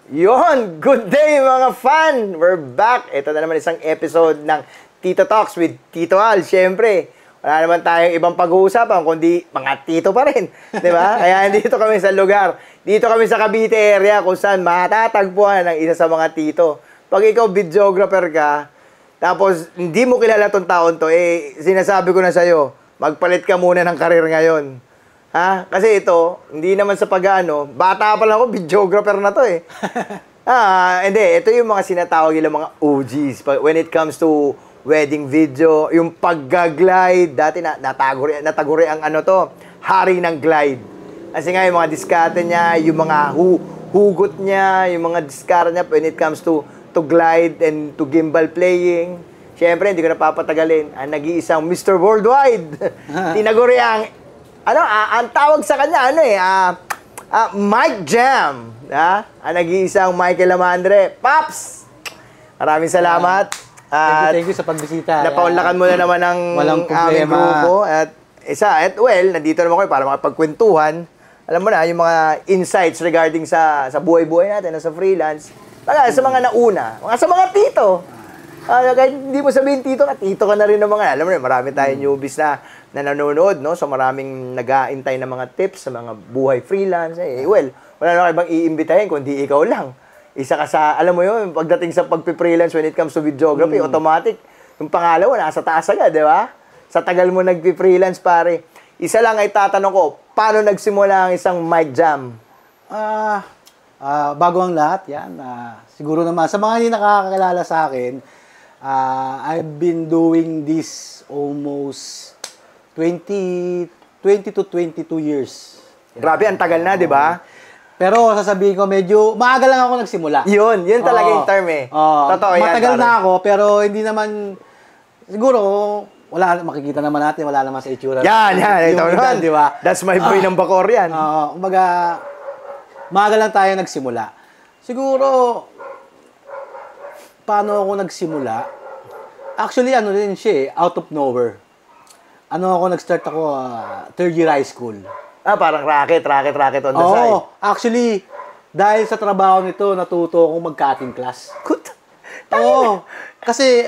Yon, good day mga fan! We're back! Ito na naman isang episode ng Tito Talks with Tito Al. Siyempre, wala naman tayong ibang pag-uusapan, kundi mga tito pa rin. Di ba? Kaya dito kami sa lugar. Dito kami sa Cavite area kung saan matatagpuan ng isa sa mga tito. Pag ikaw videographer ka, tapos hindi mo kilala tong taon to, sinasabi ko na sa'yo, magpalit ka muna ng karir ngayon. Ha? Kasi ito, hindi naman sa pag-ano, bata pa lang ako, videographer na to eh. Hindi, ito yung mga sinatawag nila mga OGs. When it comes to wedding video, yung pag-glide, dati nataguri ang ano to, hari ng glide. Kasi nga yung mga diskarte niya, yung mga hugot niya, yung mga diskarte niya when it comes to glide and to gimbal playing. Siyempre, hindi ko napapatagalin. Ang nag-iisang Mr. Worldwide. Tinaguri ang tawag sa kanya, Mike Jam. Ang nag-iisang Michael Amandre. Paps! Maraming salamat. Thank you sa pagbisita. Napaunlakan mo na naman ang aming grupo. At nandito naman kayo para makapagkwentuhan. Alam mo na, yung mga insights regarding sa buhay-buhay natin, sa freelance. Sa mga nauna, sa mga tito. Kahit hindi mo sabihin tito ka na rin ng mga, alam mo na, marami tayong newbies na nanonood, no? So maraming nag-aantay ng mga tips sa mga buhay freelance. Wala na ibang iimbitahin kundi ikaw lang. Isa ka sa, alam mo yun, pagdating sa pagpi-freelance when it comes to videography, automatic, yung pangalawa, nasa taas agad, di ba? Sa tagal mo nagpi-freelance, pare. Isa lang ay tatanong ko, paano nagsimula ang isang Mike Jam? Bago ang lahat, yan. Siguro naman, sa mga hindi nakakakilala sa akin, I've been doing this almost 20 to 22 years. Grabe, ang tagal na, di ba? Pero sasabihin ko, medyo maaga lang ako nagsimula. Yun talaga yung term eh. Totoo yan. Matagal na ako, pero hindi naman, siguro, makikita naman natin, wala naman sa itsura. Yan, ito naman, di ba? That's my boy ng Bacor yan. Kumbaga, maaga lang tayo nagsimula. Siguro, paano ako nagsimula? Actually, rin siya out of nowhere. Nag-start ako, third year high school. Parang racket on the side. Actually, dahil sa trabaho nito, natuto akong mag-cutting class. Kasi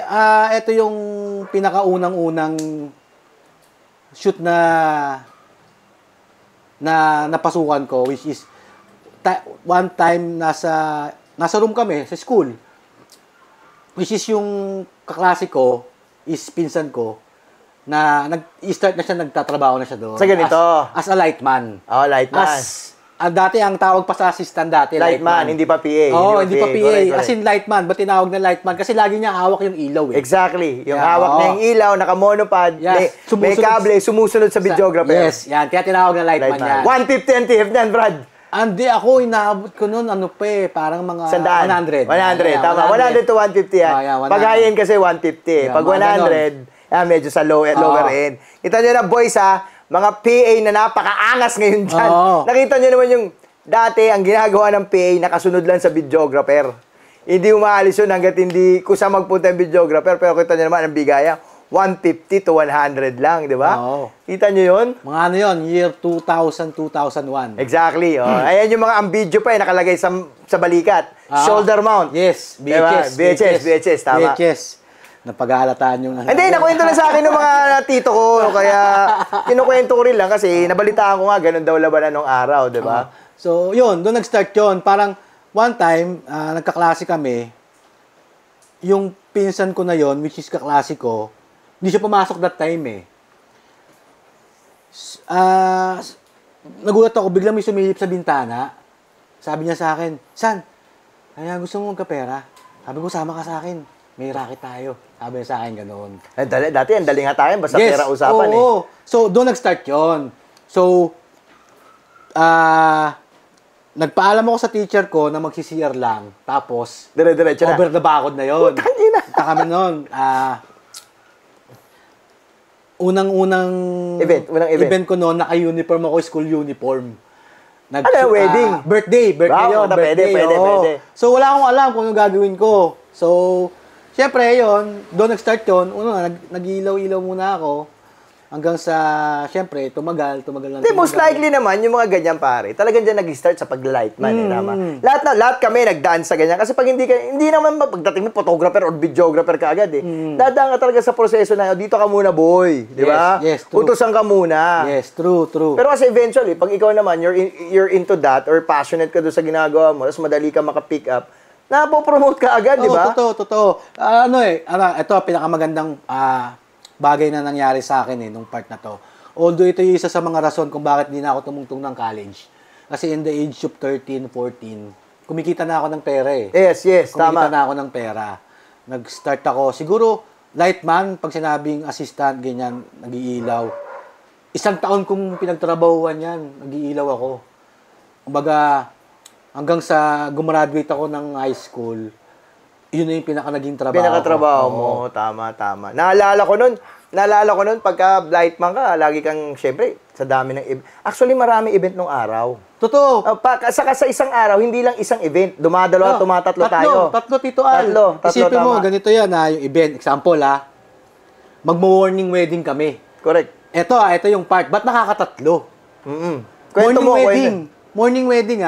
ito yung pinakaunang-unang shoot na napasukan ko, which is one time nasa room kami sa school, which is yung kaklase ko is pinsan ko na nag-start na siya, nagtatrabaho na siya doon. Sa ganito? As a lightman. Lightman. Dati ang tawag pa sa assistant dati, lightman. Hindi pa PA. Hindi pa PA. Correct. As in lightman. Ba't tinawag na lightman? Kasi lagi niya hawak yung ilaw eh. Exactly. Yung hawak niya yung ilaw, naka-monopod, may kable, sumusunod sa videographer. Yes, yan. Kaya tinawag na lightman yan. 150 NTF niyan, Brad. Hindi, ako inaabot ko noon, parang mga 100. 100, tama. 100 to 150 yan. Pag high-end kasi 150. Pag 100, medyo sa lower end. Kita nyo na, boys, mga PA na napakaangas ngayon dyan. Nakita nyo naman yung dati, ang ginagawa ng PA, nakasunod lang sa videographer. Hindi umaalis yun hanggat hindi kusa magpunta yung videographer. Pero kita nyo naman, ang bigaya, 150 to 100 lang, di ba? Kita nyo yun? Mga yun, year 2000, 2001. Exactly. Ayan yung mga ang video pa nakalagay sa balikat. Shoulder mount. Yes, VHS. Diba? VHS, tama. VHS. Napag-aalataan yung... Hindi, nakwento na sa akin ng mga tito ko. Kaya, kinukwento ko rin lang kasi nabalitaan ko nga, ganun daw labanan nung araw, di ba? So, yun, doon nag-start yun. Parang, one time, nagkaklase kami, yung pinsan ko na yun, which is kaklase ko, hindi siya pumasok that time eh. Nagulat ako, biglang may sumilip sa bintana. Sabi niya sa akin, San, gusto mo magkapera? Sabi ko, sama ka sa akin. May racket tayo. Sabi niya sa akin, gano'n. Dati, ang daling hatayan, basta pera usapan eh. So, doon nag-start yun. So, nagpaalam ako sa teacher ko na magsisiyar lang. Tapos, dire-diretso na. Over the bakod na yun. Tangina. Punta kami noon. Unang event ko noon, naka-uniform ako, school uniform. Wedding? Birthday yun. Pwede. So, wala akong alam kung ano gagawin ko. So, syempre, yun, doon nag-start yun. Nag-ilaw-ilaw muna ako. Hanggang sa, syempre, tumagal lang. Hindi, most likely naman, yung mga ganyan pare, talagang dyan nag-start sa pag-lightman, tama? Lahat kami nagdaan sa ganyan. Kasi pag hindi naman pagdating mo photographer or videographer ka agad Dadaan ka talaga sa proseso na, dito ka muna boy, di ba? Yes, true. Utusan ka muna. Yes, true. Pero kasi eventually, pag ikaw naman, you're into that or passionate ka doon sa ginagawa mo, tapos madali ka maka-pick up, napopromote ka agad, di ba? Totoo. Ito, pinakamagandang bagay na nangyari sa akin nung part na to. Although ito yung isa sa mga rason kung bakit hindi na ako tumungtong ng college. Kasi in the age of 13, 14, kumikita na ako ng pera Yes, kumikita tama. na ako ng pera. Nag-start ako, siguro, lightman, pag sinabing assistant, ganyan, nag-iilaw. 1 taon kong pinagtrabahuan yan, nag-iilaw ako. Kumbaga, hanggang sa gumraduate ako ng high school, yun na yung naging trabaho. Pinakatrabaho mo, tama. Naalala ko nun, pagka lightman ka, lagi kang, syempre, sa dami ng event. Actually, marami event nung araw. Totoo. Saka sa isang araw, hindi lang isang event. Dumadalawa, tumatatlo tayo. Tatlo, Tito Al. Tatlo, Isipin mo, tama. ganito yan, yung event. Example, magmo-morning wedding kami. Correct. Ito yung part. Ba't nakakatatlo? Kwento mo, Morning wedding,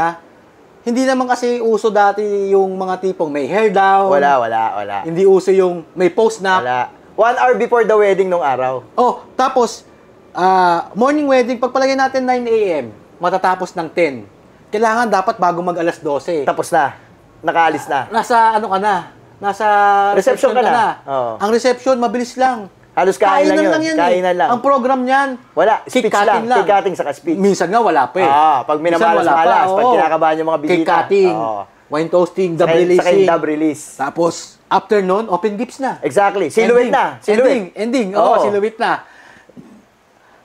hindi naman kasi uso dati yung mga tipong may hair down. Wala. Hindi uso yung may post na. Wala. 1 hour before the wedding nung araw. Oh, tapos, morning wedding, pagpalagay natin 9 a.m., matatapos ng 10. Kailangan dapat bago mag alas 12. Tapos na. Nakaalis na. Nasa Nasa Reception ka na. Oo. Ang reception, mabilis lang. Halos kainan lang yun. Kainan lang. Ang program niyan, Wala. Speech lang. Cake cutting saka speech. Minsan nga wala pa pag minamalas-malas, pag kinakabahan yung mga bisita. Cake cutting, wine toasting, dub releasing. Saka yung dub release. Tapos, after nun, open gifts na. Exactly. Silhouette na. Ending. Oo, silhouette na.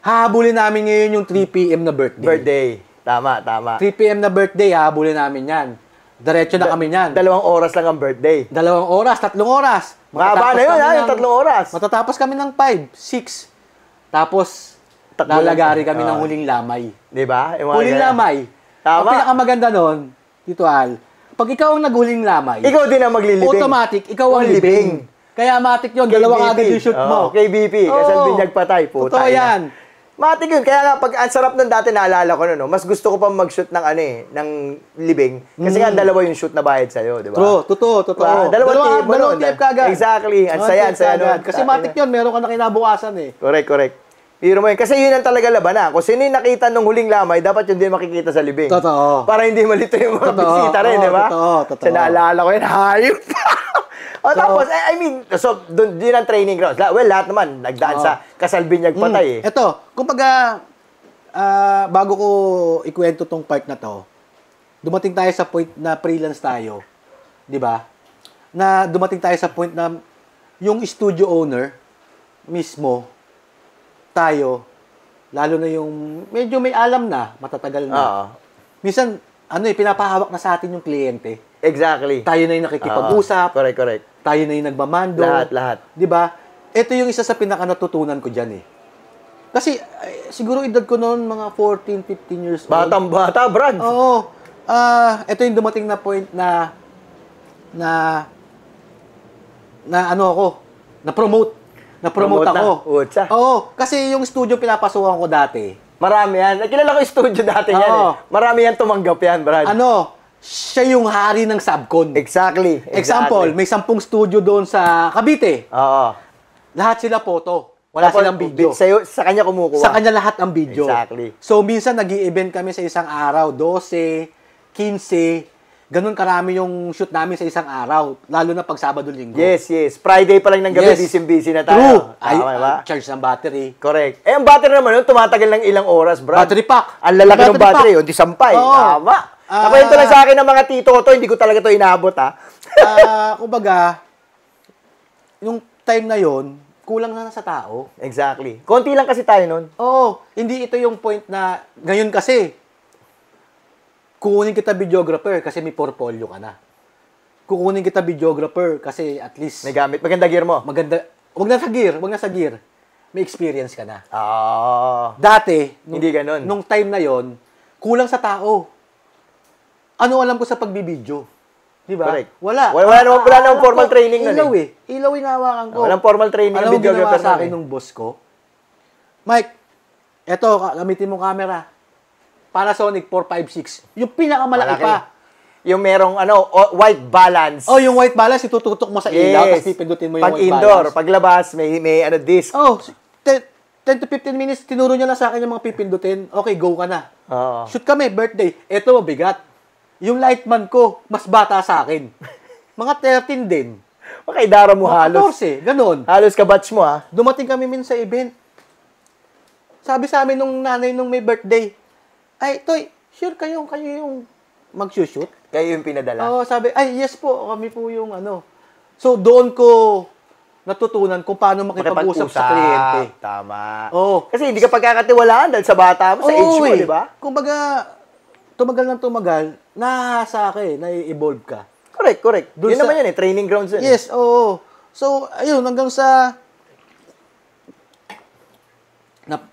Hahabulin namin ngayon yung 3 p.m. na birthday. Tama. 3 p.m. na birthday, hahabulin namin yan. Diretso na kami niyan. 2 oras lang ang birthday. 2 oras, 3 oras. Mahaba na yun, yung 3 oras. Matatapos kami ng 5, 6. Tapos, lalagari kami ng huling lamay. Diba? Huling lamay. Tama. Ang pinakamaganda nun, Tito Al, pag ikaw ang naghuling lamay, ikaw din ang maglilibing. automatic, ikaw ang libing. Kaya matik yun, dalawang agad yung shoot mo. KBP, Kasal Binyag Patay. Puta Totoo yan. Matik yun. Kaya nga, pag ang sarap nun dati, naalala ko nun, mas gusto ko pa mag-shoot ng ng libing. Kasi nga, 2 yung shoot na bayad sa'yo, di ba? True, totoo. Dalawang tip ka agad. Exactly. Ang saya nun. Kasi matik yun, meron ka na kinabukasan Correct. Hiro mo yun. Kasi yun ang talaga labanan. Kung sino yung nakita nung huling lamay, dapat yun din makikita sa libing. Totoo. Para hindi malito yung mga bisita rin, di ba? Totoo. Kasi naalala ko yun, hayop. Tapos, so, din ang training grounds. Well, lahat naman, nagdaan sa Kasal Binyag Patay Ito, kumbaga, bago ko ikwento tong part na to, dumating tayo sa point na freelance tayo. Di ba? Na dumating tayo sa point na yung studio owner mismo, tayo, lalo na yung medyo may alam na, matatagal na. Minsan, pinapahawak na sa atin yung kliyente. Exactly. Tayo na yung nakikipag-usap. Correct. Tayo na yung nagmamando. Lahat. Di ba? Ito yung isa sa pinaka-natutunan ko dyan Kasi, siguro edad ko noon, mga 14, 15 years old. Batang-bata, Brad. Oo. Ito yung dumating na point na Na-promote ako. Oo. Kasi yung studio pinapasukan ko dati. Marami yan. Kilala ko yung studio dati yan Marami yan tumanggap yan, Brad. Siya yung hari ng subcon. Exactly. Example, may 10 studio doon sa Cavite. Oo. Lahat sila photo. Wala silang video. Sa kanya kumukuha. Sa kanya lahat ang video. Exactly. So, minsan nag-i-event kami sa isang araw. 12, 15, ganun karami yung shoot namin sa isang araw. Lalo na pag Sabado-Linggo. Yes. Friday pa lang ng gabi, busy na tayo. True. Charge ng battery. Correct. Ang battery naman yun, tumatagal ng ilang oras, Brad. Battery pack. Ang lalaki ng battery, hindi sampay. Tama. Nakwento lang sa akin ng mga tito ko to, hindi ko talaga to inaabot, Kumbaga, yung time na yon kulang na sa tao. Exactly. Konti lang kasi tayo nun. Oo. Hindi ito yung point na, ngayon kasi, kukunin kita videographer kasi may portfolio ka na. Kukunin kita videographer kasi at least... May gamit. Maganda gear mo. Maganda. Wag na sa gear. May experience ka na. Dati, hindi ganun. Nung time na yon kulang sa tao. Ano alam ko sa pagbibideo? Di ba? Correct. Wala namang formal training nun Ilaw yung nahawakan ko. Walang formal training ng videographer sa akin nung boss ko? Mike, eto, gamitin mo camera. Panasonic 456. Yung pinakamalaki Malaki. pa. Yung merong white balance. Oh, yung white balance, itututok mo sa ilaw, tapos pipindutin mo yung pag white indoor, balance. pag labas, may disc. Oh, 10 to 15 minutes, tinuro niya lang sa akin yung mga pipindutin. Okay, go ka na. Oo. Shoot kami, birthday. Ito, mabigat. Yung lightman ko, mas bata sa akin. Mga 13 din. Makaidara mo Mga halos. 14, ganun. Halos ka-batch mo, ha? Dumating kami min sa event. Sabi sa amin nung nanay nung may birthday, ay, Toy, sure kayo yung mag-shoot? Kayo yung pinadala. Oo, sabi, ay, yes po, kami po yung ano. So, doon ko natutunan kung paano makipag-usap sa kliyente. Tama. Oo. Kasi hindi ka pagkakatiwalaan dahil sa bata mo, sa age mo, di ba? Kumbaga, tumagal, nahasa ka nai-evolve ka. Correct. Dun Yun sa- naman yun eh, training grounds yun. Yes, oo. So, ayun, hanggang sa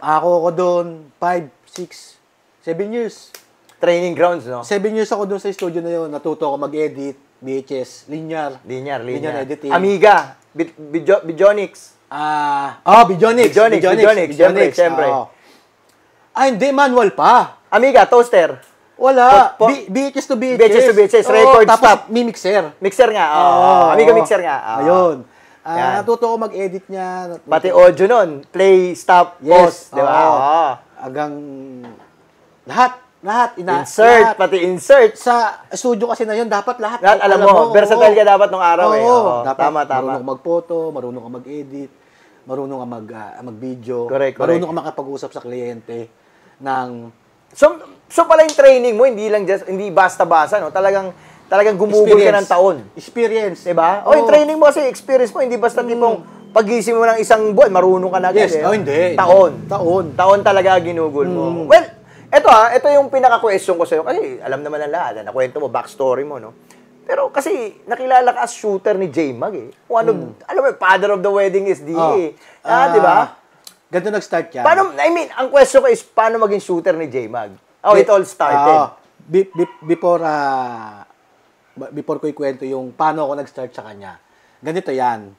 ako doon, 5, 6, 7 years. Training grounds, no? 7 years ako doon sa studio na yun. Natuto ako mag-edit, VHS, linear. Linear. editing. Amiga, Bidonics. Bidonics. Siyempre. Oo. Hindi, manual pa. Amiga, toaster. Wala. VHS to VHS. VHS to VHS, record tapos stop. may mixer. Mixer nga. Amiga mixer nga. Ayun. Yan. Natuto ko mag-edit niya. Pati audio nun. Play, stop, pause. Di ba? Oo. Hanggang lahat. Insert, pati insert. Sa studio kasi na yun, dapat lahat. Alam mo, versatile ka dapat nung araw eh. Oo, dapat tama. marunong ka mag-photo, marunong ka mag-edit, marunong ka mag-video, Correct. marunong ka makapag-usap sa kliyente ng... So pala yung training mo, hindi basta-basta, no? Talagang gumugol ka ng taon. Experience. Diba? O yung training mo kasi, experience mo, hindi basta tipong pagising mo ng isang buwan, marunong ka na agad. Yes, hindi. Taon. Taon. Taon talaga ginugol mo. Well, ito yung pinaka-question ko sa'yo. Kasi alam naman ng lahat, nakwento mo, backstory mo, no? Pero kasi nakilala ka as shooter ni J-Mag eh. Kung ano, alam mo, father of the wedding is di di ba? Ganito nag-start yan. Ang question ko is, paano maging shooter ni J-Mag? It all started. Before ko ikwento yung paano ako nag-start sa kanya. Ganito yan.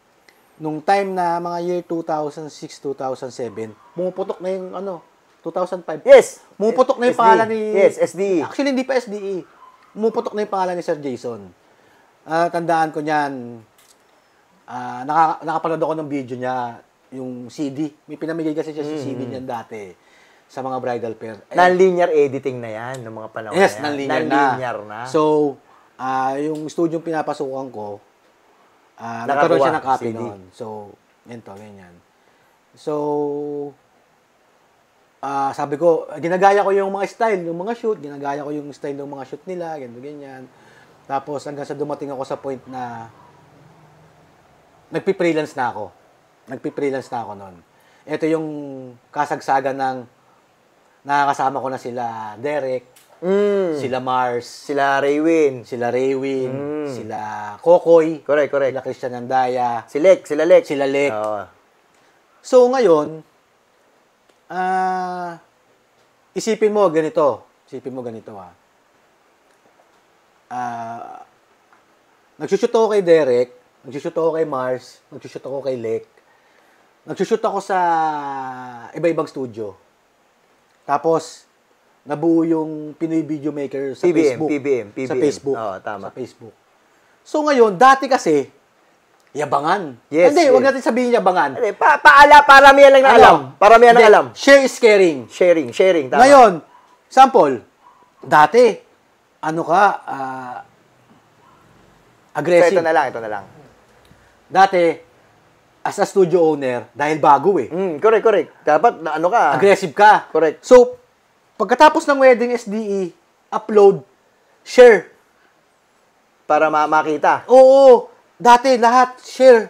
Nung time na mga year 2006, 2007, pumuputok na yung 2005. Yes. Pumuputok na yung SDE. pangalan ni... Yes, SDE. Actually, hindi pa SDE. Pumuputok na yung pangalan ni Sir Jason. Tandaan ko niyan, nakapanood ako ng video niya, yung CD. May pinamigay kasi siya sa CD niyan dati sa mga bridal pair. Non-linear editing na yan, ng mga panahon Yes, na yan. non-linear na. So, yung studio pinapasukan ko, nagkaroon siya ng copy CD. noon. So, ganyan. So, sabi ko, ginagaya ko yung mga style, yung mga shoot, ginagaya ko yung style ng mga shoot nila, ganyan. Tapos hanggang sa dumating ako sa point na nagpi-freelance na ako. Noon. Ito yung kasagsagan ng nakakasama ko na sila Derek, sila Mars, Sila Raywin. sila Raywin, sila Kokoy, Correct. sila Christian Andaya, Sila Lek. sila Lek. Oo. So ngayon, isipin mo ganito nagsushoot ako kay Derek, nagsushoot ako kay Mars, nagsushoot ako kay Lek, nagsushoot ako sa iba-ibang studio. Tapos, nabuo yung Pinoy Video Maker sa Facebook. PBM. Sa Facebook. Oo, tama. Sa Facebook. So ngayon, dati kasi, yabangan. Yes, Hindi, yes. wag natin sabihin yabangan. Paramihan lang ng alam. Paramihan ng Hindi, alam. Share is caring. Sharing. Tama. Ngayon, sample, dati, aggressive. So, ito na lang. Dati, as a studio owner, dahil bago Correct. Dapat, ka. aggressive ka. Correct. So, pagkatapos ng wedding SDE, upload, share. Para makita. Oo, dati lahat, share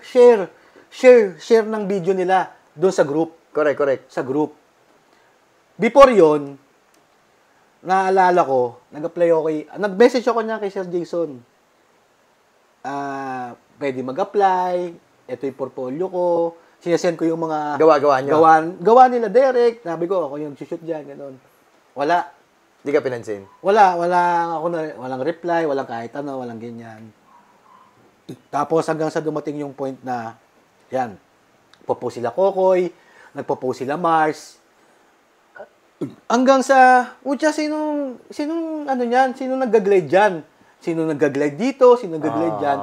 ng video nila doon sa group. Correct. Sa group. Before yon, naalala ko, nag-message ako niya kay Sir Jason. Pwede mag-apply, ito yung portfolio ko, sinasend ko yung mga Gawa nyo. gawa nila Derek, sabi ko, ako yung shoot dyan, gano'n. Wala. Hindi ka pinansin. Walang reply, walang kahit ano, walang ganyan. Tapos hanggang sa dumating yung point na, yan, popo sila Kokoy, nagpo-post sila Mars. Hanggang sa, sinong ano niyan? Sinong nag-glide diyan? Sinong nag-glide dito? Sinong nag-glide diyan?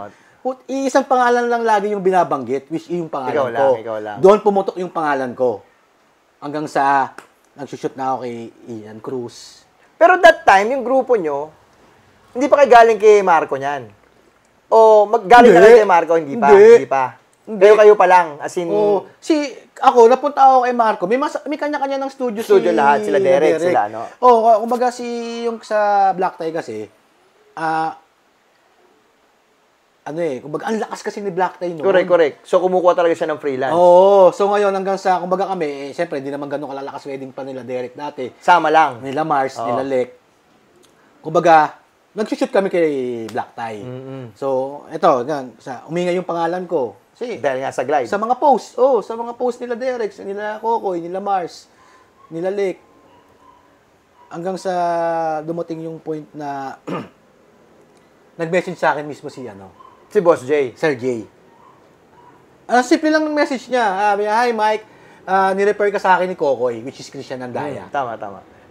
Isang pangalan lang lagi yung binabanggit, which is yung pangalan ko. Ikaw lang. Doon pumutok yung pangalan ko. Hanggang sa nagsushoot na ako kay Ian Cruz. Pero that time, yung grupo nyo, hindi pa kayo galing kay Marco niyan? O galing na lang kay Marco, hindi pa? Kayo pa lang, as in... Ako, napunta ako kay Marco. May kanya-kanya ng studio lahat, sila Derek, sila ano? Kumbaga yung sa Black Tie kasi, kumbaga, ang lakas kasi ni Black Tie noon. Correct. So, kumukuha talaga siya ng freelance. So ngayon, hanggang sa, kumbaga kami, siyempre, hindi naman ganun kalalakas wedding pa nila Derek dati. Sama lang. Nila Mars, nila Lek. Kumbaga, nagsushoot kami kay Black Tie. So, umingay yung pangalan ko. Kasi, dahil nga sa glide. sa mga post nila Derek, nila Kokoy, nila Mars, nila Lek. Hanggang sa dumating yung point na nag-message sa akin mismo si Boss J. Sir J. Simple lang ng message niya. Hi Mike, nirefer ka sa akin ni Kokoy, which is Christian Andaya. Tama.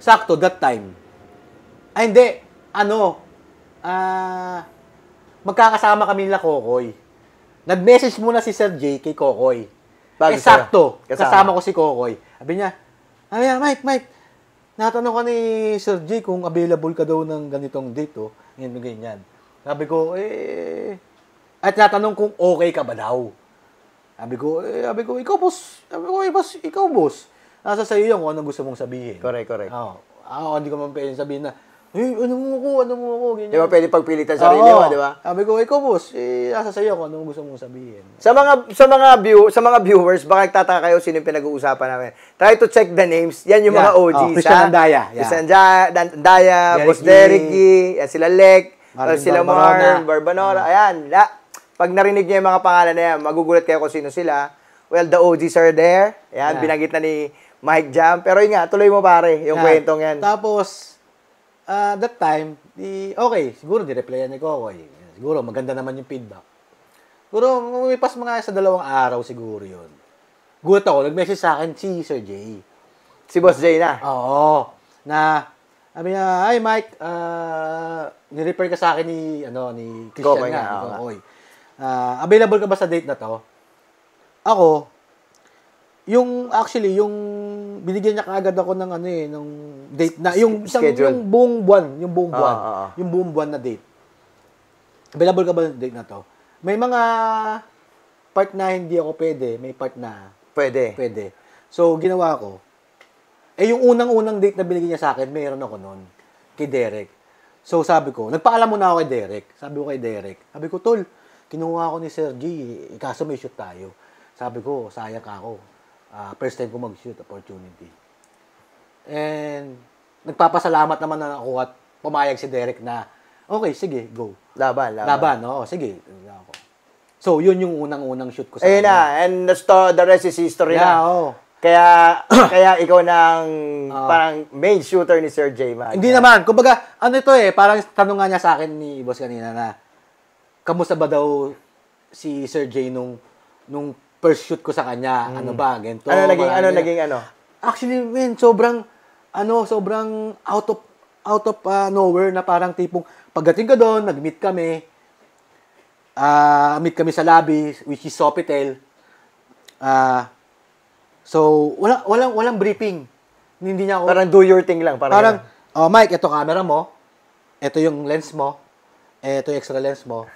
Sakto, that time. Hindi. Magkakasama kami nila Kokoy. Nag-message muna si Sir J kay Kokoy. Sakto, kasama ko si Kokoy. Sabi niya, Mike, natanong ka ni Sir J kung available ka daw ng ganitong date, ganyan. Sabi ko, at natanong kung okay ka ba daw. Sabi ko, ikaw, boss. Ikaw, boss. Nasa sa'yo yan kung anong gusto mong sabihin. Correct. Hindi ko man pwedeng sabihin na, ano mo ako, ganyan. Di ba pwede pagpilitan sarili mo, di ba? Sabi ko, ikaw, boss, nasa sa'yo kung anong gusto mong sabihin. Sa mga viewers, baka nagtataka kayo sino yung pinag-uusapan namin. Try to check the names. Yan yung mga OGs. Christian Andaya. Christian Andaya, Boss Derek, yan sila Lek, sila Barbanora. Ayan. Pag narinig niyo yung mga pangalan na yan, magugulat kayo kung sino sila. Well, the OGs are there. Ayan, binanggit na ni Mike Jam. Pero yun nga, tuloy mo pare, yung kwentong yan. Tapos, that time, siguro di-replyan ni Kokoy. Siguro, maganda naman yung feedback. Siguro, umipas mga sa 2 araw siguro yun. Gulat ako, nag-message sa akin si Sir J. Si Boss J na? Oo. Sabi niya, hi Mike, ni-refer ka sa akin ni Christian Kokoy. Available ka ba sa date na to? Ako, yung binigyan niya kaagad ako ng ng date na yung buong buwan na date. Available ka ba ng date na to? May mga part na hindi ako pwede, may part na pwede. So ginawa ko, yung unang date na binigyan niya sa akin, mayroon ako noon kay Derek. So sabi ko, nagpaalam muna ako kay Derek. Sabi ko, tol, kinuha ako ni Sir G, kaso may shoot tayo. Sabi ko, sayang ka ako. First time ko mag-shoot opportunity. And nagpapasalamat naman na ako at pumayag si Derek na, okay, sige, go. Laban, oo, sige. So, yun yung unang shoot ko sa ayun na, and the rest is history na. Oo. Kaya ikaw nang parang main shooter ni Sir J. Hindi naman. Kumbaga, parang tanong nga niya sa akin ni boss kanina na, kamusta ba daw si Sir J nung first shoot ko sa kanya, ganito. Ano naging? Actually, man, sobrang out of nowhere na parang tipong, pagdating ka doon, nag-meet kami sa lobby, which is Sofitel. So, walang briefing. Hindi niya ako... Parang do your thing lang. Parang Mike, ito camera mo, ito yung lens mo, ito yung extra lens mo.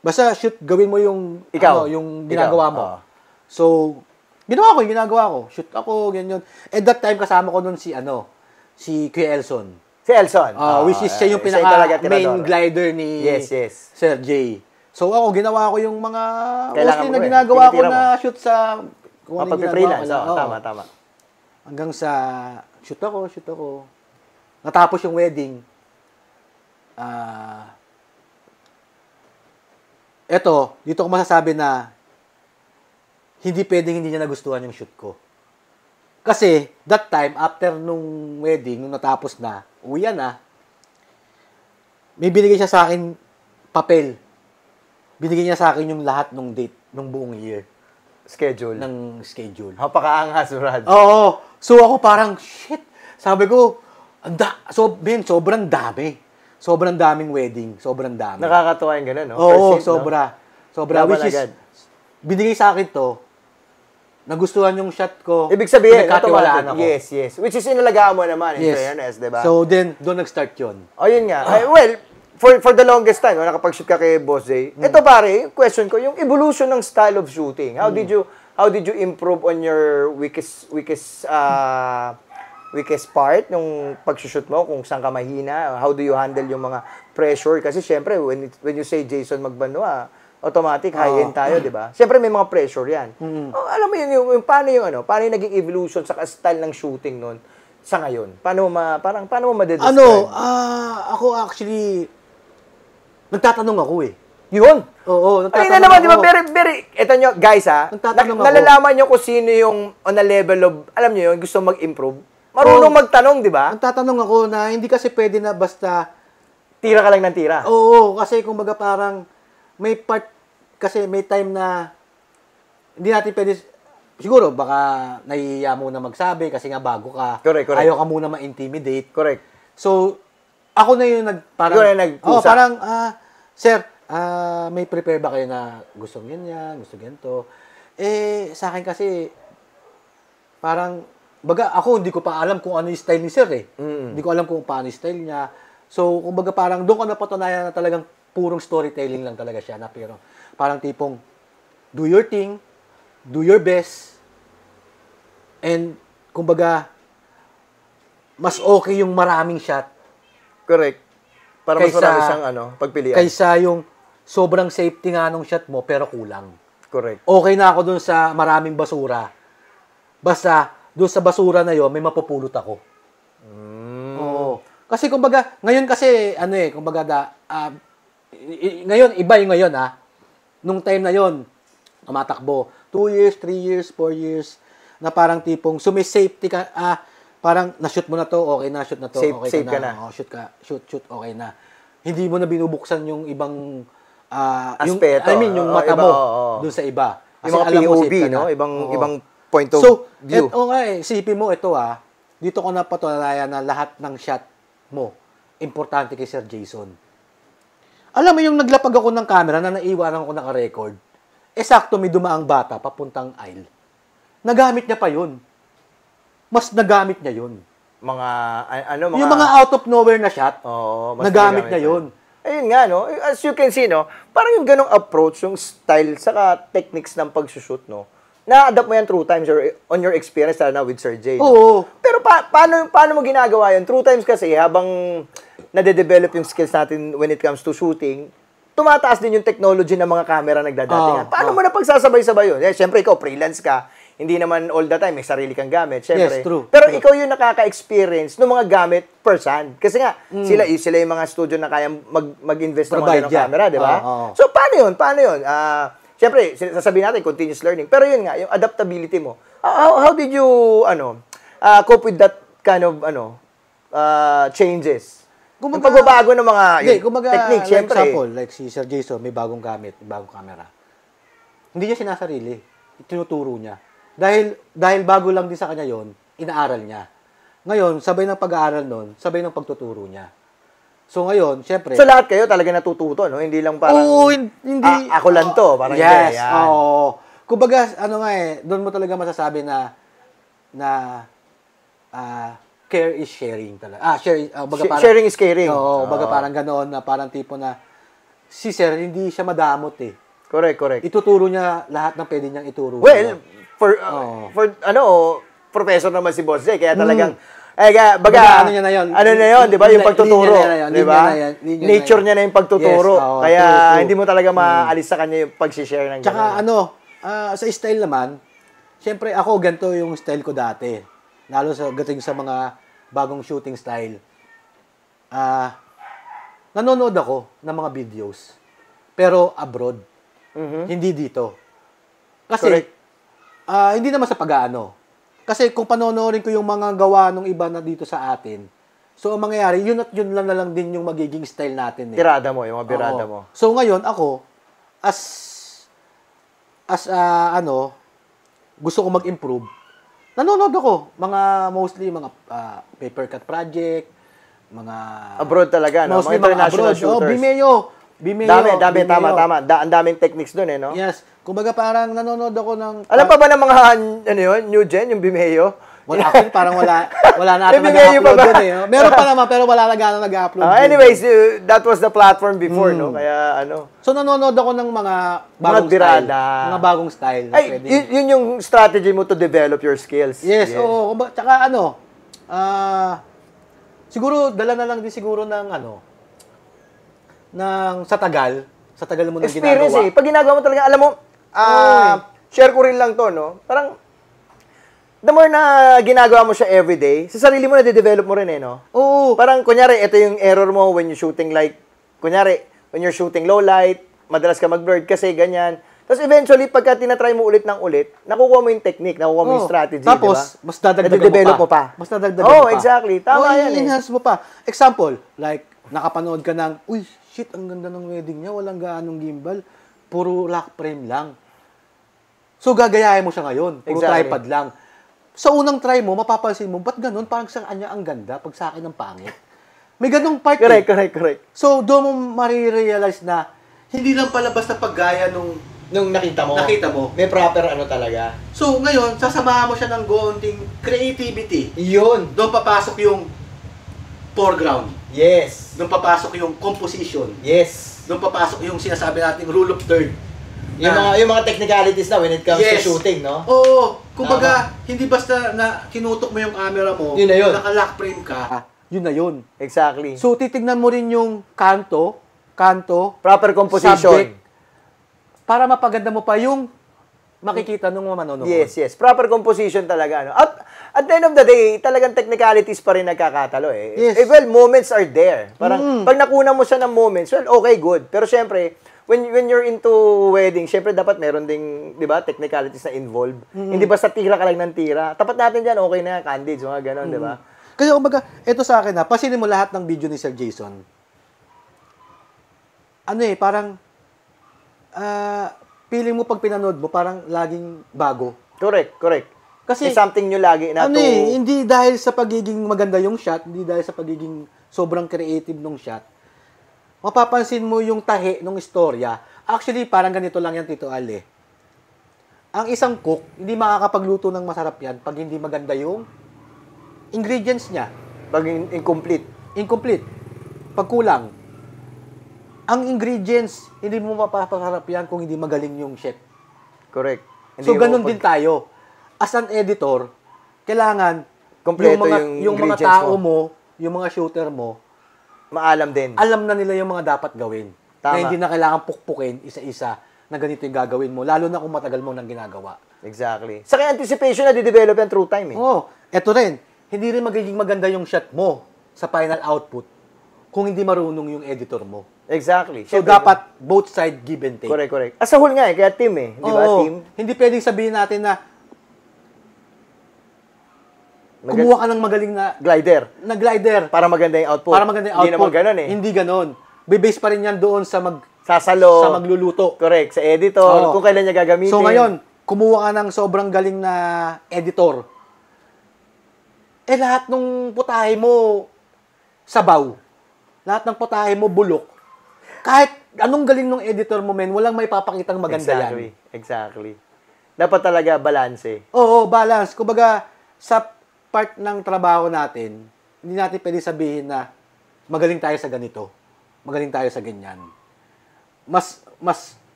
Basta shoot, gawin mo yung yung ginagawa mo. So, ginawa ko. Shoot ako, ganyan. At that time, kasama ko nun si Kuya Elson. Si Elson. Which is siya yung pinaka-main glider ni Sir J. So, ako, ginawa ko yung mga mostly na ginagawa ko na shoot sa kung ano yung freelance. Tama. Hanggang sa shoot ako. Natapos yung wedding. Dito ko masasabi na hindi pwedeng hindi niya nagustuhan yung shoot ko. Kasi, that time, after nung wedding, nung natapos na, uwian na, may binigay siya sa akin papel. Binigay niya sa akin yung lahat nung date, nung buong year. schedule. schedule. Napakaangas, Brad. Oo. So ako parang, shit. Sabi ko, sobrang dami. Sobrang daming wedding. Sobrang dami. Nakakatuwa yung gano'n, no? Oo, First hit, sobra. no? Sobra. Laban Which is, agad. binigay sa akin to, nagustuhan yung shot ko. Ibig sabihin, nagkatiwalaan automatic. ako. Yes. Which is inalagaan mo naman, in Yes. fairness, di ba? So then, doon nag-start yun. O, yun nga. Ay, well, for the longest time, nakapag-shoot ka kay Boss Jay, ito pare, yung question ko, yung evolution ng style of shooting. How did you improve on your weakest part nung pag-shoot mo, kung saan ka mahina? How do you handle yung mga pressure? Kasi syempre, when you say Jason Magbanua, automatic high-end tayo, di ba? Syempre may mga pressure yan. Oh, alam mo yung paano yung naging evolution sa style ng shooting noon sa ngayon? Paano mo ma-describe? Ako actually, nagtatanong ako eh. Yun. Oo, Ay na naman, di ba? Very, eto nyo, guys Nagtatanong ako. nalalaman nyo kung sino yung on a level of, alam nyo yun, gusto mag-improve. Marunong magtanong, di ba? Nagtatanong ako na hindi kasi pwede na basta, Tira ka lang ng tira. oo, kasi kumbaga parang, may time na, hindi natin pwede, siguro baka nahihiya muna magsabi kasi nga bago ka. Correct. Ayaw ka muna ma-intimidate. Correct. So, ako na yung Ikaw na yung nagkusa. parang, sir, may prepare ba kayo na gusto ganyan, gusto ganito? Sa akin kasi, parang, baga, ako hindi ko pa alam kung ano yung style ni sir eh. Hindi ko alam kung paano yung style niya. So, kumbaga parang doon ko napatunayan na talagang purong storytelling lang talaga siya. Na pero, parang tipong, do your thing, do your best, and, kumbaga, mas okay yung maraming shot. Correct. Para mas Kaysa- marami siyang pagpilian. Kaysa yung sobrang safety nga nung shot mo, pero kulang. Correct. Okay na ako dun sa maraming basura. Basta, dun sa basura na yon may mapupulot ako. Oo. Kasi kumbaga, ngayon kasi, kumbaga, ngayon, iba yung ngayon, Nung time na yon tumatakbo, 2 years, 3 years, 4 years, na parang tipong, sumi-safety ka, parang, na-shoot mo na to, okay na, shoot na to, okay Safe ka ka na. na. Shoot, okay na. Hindi mo na binubuksan yung ibang, Aspeto. yung mata Iba, mo, oo. dun sa iba. Yung mga alam mo, POV, safe ka na. no? Oo. Ibang point of So, view. isipin mo ito dito ko napatunayan na lahat ng shot mo, importante kay Sir Jason. Alam mo yung naglapag ako ng camera na naiwanan ko naka-record, sakto may dumaang bata papuntang aisle. Nagamit niya pa yun. Mas nagamit niya yun. Yung mga out of nowhere na shot, Oo, mas nagamit niya yun. Ayun nga, no? As you can see, no? Parang yung ganong approach, yung style, saka techniques ng pag-shoot, no? Na-adapt mo yan through times or on your experience na with Sir Jay. No? Oo. Pero paano mo ginagawa yun? Through times kasi, habang nade-develop yung skills natin when it comes to shooting, tumataas din yung technology ng mga camera nagdadatingan. Paano mo na pagsasabay-sabay yun? Siyempre, ikaw, freelance ka. Hindi naman all the time, may sarili kang gamit. Siyempre. Yes, true. Pero ikaw yung nakaka-experience ng mga gamit per hand. Kasi nga, sila yung mga studio na kaya mag-invest ng mga ganong camera, di ba? So, paano yun? Siyempre, sasabihin natin, continuous learning. Pero yun nga, yung adaptability mo. How did you, cope with that kind of, changes? Yung pagbabago ng mga technique, siyempre. Example, like si Sir Jason, may bagong gamit, may bagong camera. Hindi niya sinasarili. Tinuturo niya. Dahil bago lang din sa kanya yon, inaaral niya. Ngayon, sabay ng pag-aaral nun, sabay ng pagtuturo niya. So ngayon, syempre... So lahat kayo talaga natututo, no? Hindi lang parang... Oo, hindi... ako lang to. Parang yes, yan. oo. Kumbaga, doon mo talaga masasabi na care is sharing talaga. Sharing is caring. Oo, baga parang ganoon na parang tipo na si Sir, hindi siya madamot eh. Correct. Ituturo niya lahat ng pwede niyang ituro. Well, for professor naman si Boss Jay, kaya talagang ano niya na yun? Ano na yun, 'di ba? Yung pagtuturo, 'di ba? Linya Nature niya na yung pagtuturo. Yes, kaya true. hindi mo talaga maalis sa kanya yung pag-share ng Tsaka ganun. sa style naman, syempre ako ganito yung style ko dati. Lalo sa gating sa mga bagong shooting style. Nanonood ako ng mga videos. Pero abroad. Hindi dito. Kasi, hindi naman sa pag-aano. Kasi kung panonoorin ko yung mga gawa ng iba na dito sa atin, so ang mangyayari, yun at yun lang na lang din yung magiging style natin. Tirada mo, yung mga birada mo. So ngayon, ako, gusto ko mag-improve, nanonood ako. Mostly mga paper cut project, mga... Abroad talaga, no? Mostly Mga international shooters. shooters. Vimeo. Dami, tama. Ang daming techniques doon, no? Yes. Kumbaga parang nanonood ako ng... Alam pa ba ng mga, new gen, yung Vimeo? Actually, parang wala na ata May Vimeo pa nag-upload ba? dun eh. Meron pa naman, pero wala na gano'ng nag-upload. Anyways, that was the platform before, no? Kaya, So, nanonood ako ng mga bagong style. Mga bagong style. Ay, yun yung strategy mo to develop your skills. Yes, oo. Tsaka siguro, dala na lang din siguro ng sa tagal mo nang experience ginagawa. Pag ginagawa mo talaga, alam mo, share ko rin lang to, no? Parang, the more na ginagawa mo siya everyday, sa sarili mo na-develop mo rin, no? Oo. Parang, kunyari, ito yung error mo when you're shooting when you're shooting low light, madalas ka mag-blurred kasi ganyan. Tapos eventually, pagka tinatry mo ulit ng ulit, nakukuha mo yung technique, nakukuha mo yung strategy, tapos, diba? mas dadagdagan mo pa. Mas dadagdagan mo pa. Exactly. Tama yan i-enhance mo pa. Example, like, nakapanood ka ng, uy, shit, ang ganda ng wedding niya, walang gaanong gimbal, puro lock frame lang. So, gagayahin mo siya ngayon, puro tripod lang. Sa unang try mo, mapapansin mo, ba't ganun? Parang sa kanya ang ganda, pag sa akin ang pangit. May ganung part Correct. So, doon mo marirealize na, hindi lang pala basta paggaya nung nakita mo. May proper talaga. So, ngayon, sasamahan mo siya ng konting creativity. Yun. Doon papasok yung foreground. Yes. Doon papasok yung composition. Yes. Doon papasok yung sinasabi nating rule of third. Yung mga technicalities na when it comes to shooting, no? Oo. Kumbaga, hindi basta na kinutok mo yung camera mo, yun na yun. Naka-lock frame ka, yun na yun. Exactly. So, titignan mo rin yung kanto, proper composition. Subject, para mapaganda mo pa yung makikita nung manonood. Yes. Proper composition talaga, no? At the end of the day, talagang technicalities pa rin nagkakatalo, eh. Yes. Well, moments are there. Parang, pag nakuna mo siya ng moments, well, okay, good. Pero syempre, when you're into wedding, syempre dapat meron ding, di ba, technicalities na involved. Hindi basta tira ka lang ng tira. Tapat natin dyan, okay na yan, candid, mga ganon, di ba? Kaya kumbaga, ito sa akin pasinin mo lahat ng video ni Sir Jason. Parang, feeling mo pag pinanood mo, parang laging bago. Correct. Kasi, may something nyo lagi na hindi dahil sa pagiging maganda yung shot, hindi dahil sa pagiging sobrang creative nung shot, mapapansin mo yung tahe ng istorya. Actually, parang ganito lang yan, Tito Al, eh. Ang isang cook, hindi makakapagluto ng masarap yan pag hindi maganda yung ingredients niya. Pag incomplete. Pag kulang. Ang ingredients, hindi mo mapapasarap yan kung hindi magaling yung chef. Correct. So, ganun din tayo. As an editor, kailangan kompleto yung mga tao mo, yung mga shooter mo, maalam din. Alam na nila yung mga dapat gawin. Tama. Na hindi na kailangan pukpukin isa-isa na ganito yung gagawin mo, lalo na kung matagal mo nang ginagawa. Exactly. Sa kaya anticipation na di-develop yan through time, eh. Oo. Eto rin, hindi rin magiging maganda yung shot mo sa final output kung hindi marunong yung editor mo. Exactly. So, dapat both side give and take. Correct. As a whole nga, kaya team, eh. Di ba, team? Hindi pwedeng sabihin natin na kumuha ka ng magaling na glider para maganda yung output. Hindi naman ganun, eh. Hindi ganun. Bibase pa rin yan doon sa sasalo, sa magluluto. Correct. Sa editor, kung kailan niya gagamitin. So ngayon, kumuha ka ng sobrang galing na editor. Lahat ng putahe mo sabaw. Lahat ng putahe mo bulok. Kahit anong galing ng editor mo, men, walang may papakitang maganda yan. Exactly. Dapat talaga balance. Oo, balance. Kumbaga, sa part ng trabaho natin, hindi natin pwede sabihin na magaling tayo sa ganito, magaling tayo sa ganyan. Mas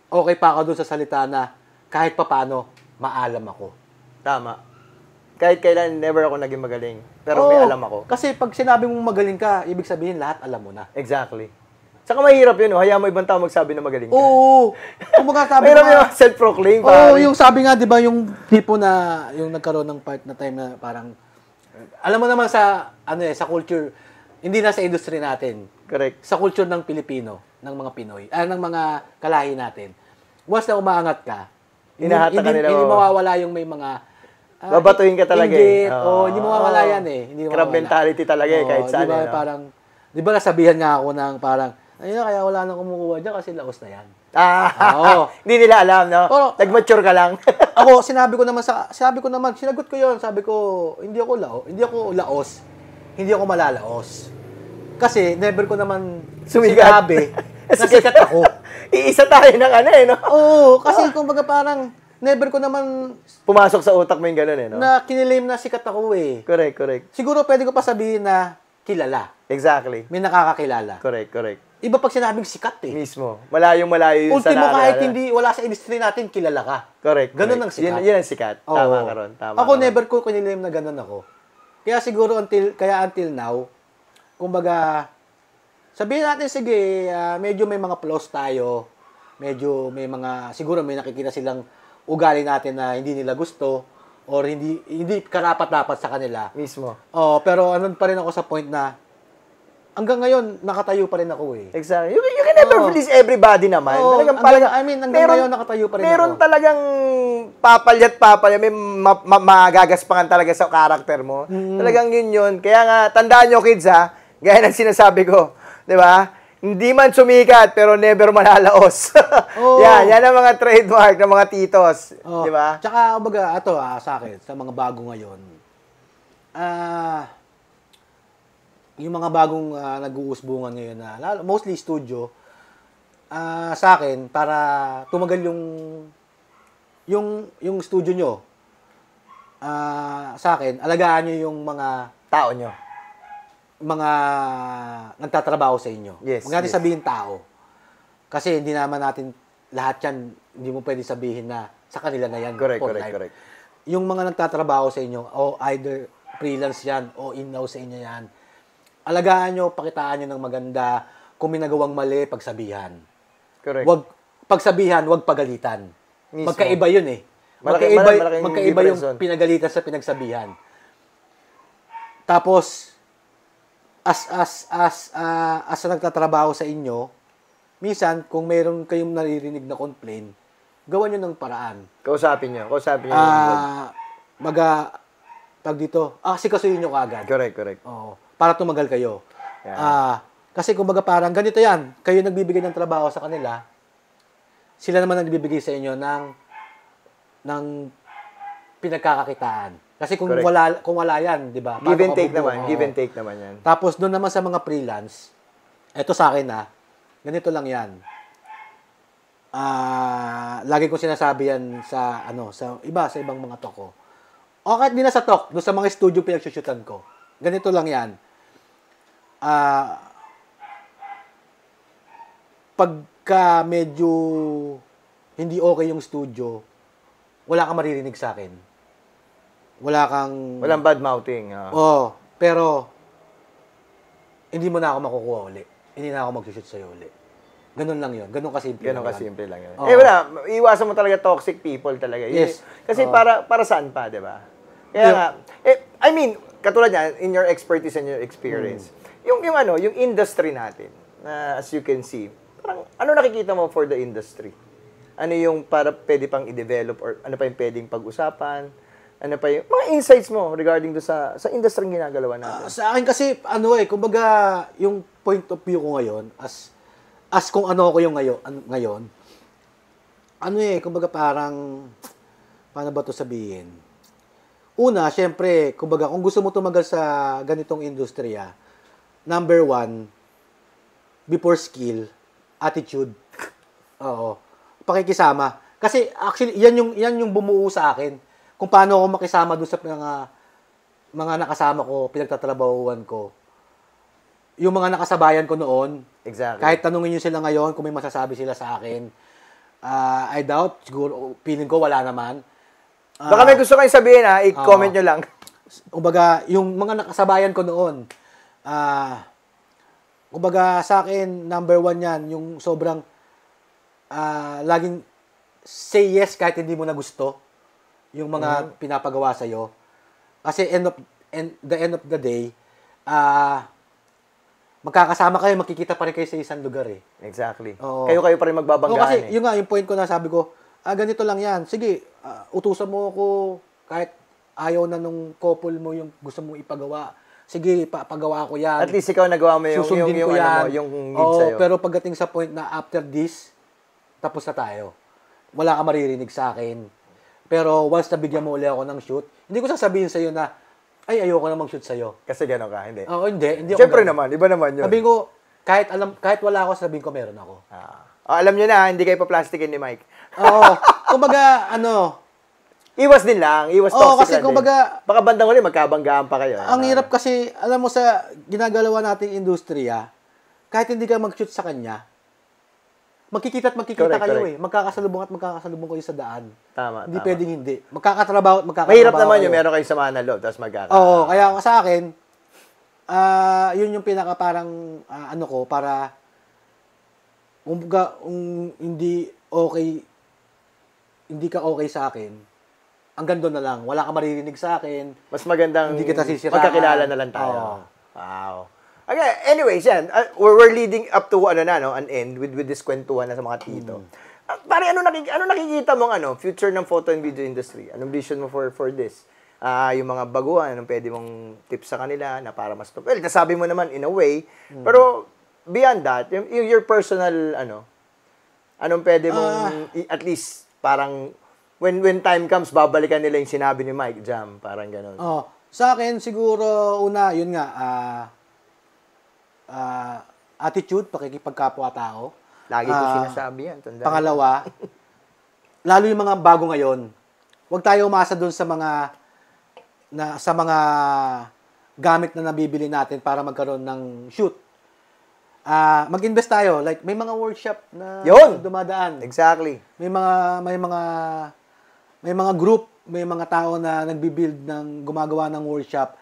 okay pa ako dun sa salita na kahit papano, maalam ako. Tama. Kahit kailan, never ako naging magaling. Pero may alam ako. Kasi pag sinabi mong magaling ka, ibig sabihin lahat alam mo na. Exactly. Saka mahirap yun, hayaan mo ibang tao magsabi na magaling ka. Oo. Kumbaga sabi mahirap yung self-proclaim. Yung sabi nga, di ba, yung tipo na, yung nagkaroon ng part na time na parang, alam mo naman sa sa culture, hindi na sa industry natin. Correct. Sa culture ng Pilipino, ng mga Pinoy, ng mga kalahi natin. Once na umaangat ka, hindi mawawala yung may mga babatuhin ka talaga. Hindi mawawala yan eh. Hindi crab mentality talaga kahit saan. Diba, parang, di ba nasabihan nga ako ng parang, ayun, kaya wala nang kumukuha dyan kasi laos na yan. Oo. Hindi nila alam, no? Pero, Nag-mature ka lang. Ako, sinagot ko yon, sabi ko, hindi ako laos, hindi ako malalaos. Kasi, never ko naman sinabi na sikat ako. Iisa tayo ng no? Oo, kasi kumbaga parang, never ko naman pumasok sa utak mo yung gano'n, no? na kinilaim na sikat ako eh. Correct. Siguro pwede ko pa sabihin na kilala. Exactly. May nakakakilala. Correct. Iba pag sinabing sikat eh. Mismo. Malayong-malayo yun Ultimo, kahit wala sa industry natin, kilala ka. Correct. Ganun ang sikat. Yan ang sikat. Oo. Tama ka ron. Ako never ko kinilaim na ganun ako. Kaya siguro until now, kumbaga, sabihin natin, sige, medyo may mga flaws tayo, medyo may mga, siguro may nakikita silang ugali natin na hindi nila gusto, or hindi karapat-dapat sa kanila. Mismo. Pero ano pa rin ako sa point na, hanggang ngayon, nakatayo pa rin ako eh. Exactly. You can never please everybody naman. Hanggang ngayon, nakatayo pa rin ako. Meron talagang papalya, may magagaspangan talaga sa karakter mo. Talagang yun. Kaya nga, tandaan nyo kids gaya ng sinasabi ko, di ba? Hindi man sumikat, pero never malalaos. Yan ang mga trademark ng mga titos. Di ba? Tsaka, kumbaga, sa akin, sa mga bago ngayon, yung mga bagong nag-uusbungan ngayon mostly studio, sa akin, para tumagal yung studio nyo, sa akin, alagaan nyo yung mga tao nyo. Mga nagtatrabaho sa inyo. Yes. Huwag natin sabihin tao. Kasi hindi naman natin lahat yan, hindi mo pwede sabihin na sa kanila na yan. Correct. Yung mga nagtatrabaho sa inyo, o either freelance yan, o in-house sa inyo yan, alagaan nyo, pakitaan nyo ng maganda. Kung may nagawang mali, pagsabihan. Correct. Pagsabihan, wag pagalitan. Mismo. Magkaiba yun eh. Magkaiba yung pinagalitan sa pinagsabihan. Tapos, as nagtatrabaho sa inyo, minsan, kung meron kayong naririnig na complaint, gawan nyo ng paraan. Kausapin nyo. Sikasuhin nyo kaagad. Correct. Para tumagal kayo. Yeah. Kasi kumbaga parang ganito yan, kayo nagbibigay ng trabaho sa kanila, sila naman nagbibigay sa inyo ng pinagkakakitaan. Kasi kung wala yan, 'di ba? Give and take naman yan. Tapos doon naman sa mga freelance, eto sa akin ganito lang yan. Lagi ko sinasabi yan sa ibang mga talk ko. O kahit di na sa talk, doon sa mga studio pinagsushootan ko. Ganito lang yan. Pagka medyo hindi okay yung studio, wala kang maririnig sa akin. Walang bad mouthing. Pero hindi mo na ako makukuha uli. Hindi na ako mag-shoot sa'yo uli. Ganun lang yun. Ganun kasimple lang yun. Wala. Iwasan mo talaga toxic people talaga. Yes. Kasi para saan pa, di ba? Kaya nga, katulad niya, in your expertise and your experience, yung industry natin, as you can see, parang, ano nakikita mo for the industry? Ano yung para pwede pang i-develop or ano pa yung pwedeng pag-usapan? Ano pa yung mga insights mo regarding sa industry ng ginagalawa natin? Sa akin kasi, kumbaga, yung point of view ko ngayon, as kung ano ako yung ngayon, kumbaga parang, paano ba to sabihin? Una, syempre, kumbaga, kung gusto mo tumagal sa ganitong industriya, number 1, before skill, attitude. Oo. Pakikisama. Kasi, actually, yan yung bumuo sa akin. Kung paano ako makisama doon sa mga nakasama ko, pinagtatrabahuan ko. Yung mga nakasabayan ko noon, exactly. Kahit tanungin nyo sila ngayon kung may masasabi sila sa akin, I doubt, siguro, feeling ko wala naman. Baka may gusto kayong sabihin i-comment nyo lang. Kumbaga, yung mga nakasabayan ko noon, kumbaga sa akin, number 1 yan, yung sobrang, laging say yes kahit hindi mo na gusto. Yung mga pinapagawa sa'yo. Kasi the end of the day, magkakasama kayo, makikita pa rin kayo sa isang lugar eh. Exactly. Oo. Kayo pa rin magbabanggaan kasi yun nga, yung point ko na sabi ko, ganito lang yan. Sige, utusan mo ako kahit ayaw na nung couple mo yung gusto mong ipagawa. Sige, pagawa ko yan. At least ikaw nagawa mo yung susundin ko yan. yung need sa'yo. Pero pagdating sa point na after this, tapos na tayo. Wala ka maririnig sa akin. Pero once nabigyan mo ulit ako ng shoot, hindi ko sasabihin sa'yo na, ay, ayoko na mag-shoot sa'yo. Kasi gano'n ka, hindi. Oo, hindi. Siyempre naman, iba naman yun. Sabihin ko, kahit wala ako, sabihin ko meron ako. Alam nyo na, hindi kayo pa-plastikin ni Mike. Oo. Kumbaga, Iwas din lang, iwas toxic kasi lang kumbaga, baka bandang huli, magkabanggaan pa kayo. ang hirap kasi, alam mo sa ginagalawa nating industriya, kahit hindi ka mag-shoot sa kanya, magkikita Correct. kayo eh. Magkakasalubong kayo sa daan. Tama, Hindi tama. pwedeng hindi. Magkakatrabaho Mahirap naman kayo. yung meron kayong samahan ng loob, tapos Oo, kaya sa akin, yun yung pinaka parang, para, hindi ka okay sa akin, hanggang doon na lang. Wala ka maririnig sa akin. Mas magandang hindi kita sisiraan. magkakilala na lang tayo. Oo. Wow. Okay, anyways, yan. We're leading up to an end with this kwentuhan na sa mga tito. Pare, ano nakikita mong future ng photo and video industry? Anong vision mo for this? Yung mga baguhan, anong pwede mong tips sa kanila na para mas... Well, nasabi mo naman in a way, pero beyond that, your personal, anong pwede mong, at least, parang, when time comes, babalikan nila yung sinabi ni Mike Jam, parang gano'n. Sa akin, siguro, una, yun nga, attitude, pakikipagkapwa-tao. Lagi ko sinasabi yan. Tandaan. Pangalawa, lalo yung mga bago ngayon, huwag tayo umasa dun sa mga gamit na nabibili natin para magkaroon ng shoot. Mag-invest tayo. Like, may mga workshop na dumadaan. Exactly. May mga group, may mga tao na nagbi-build gumagawa ng workshop.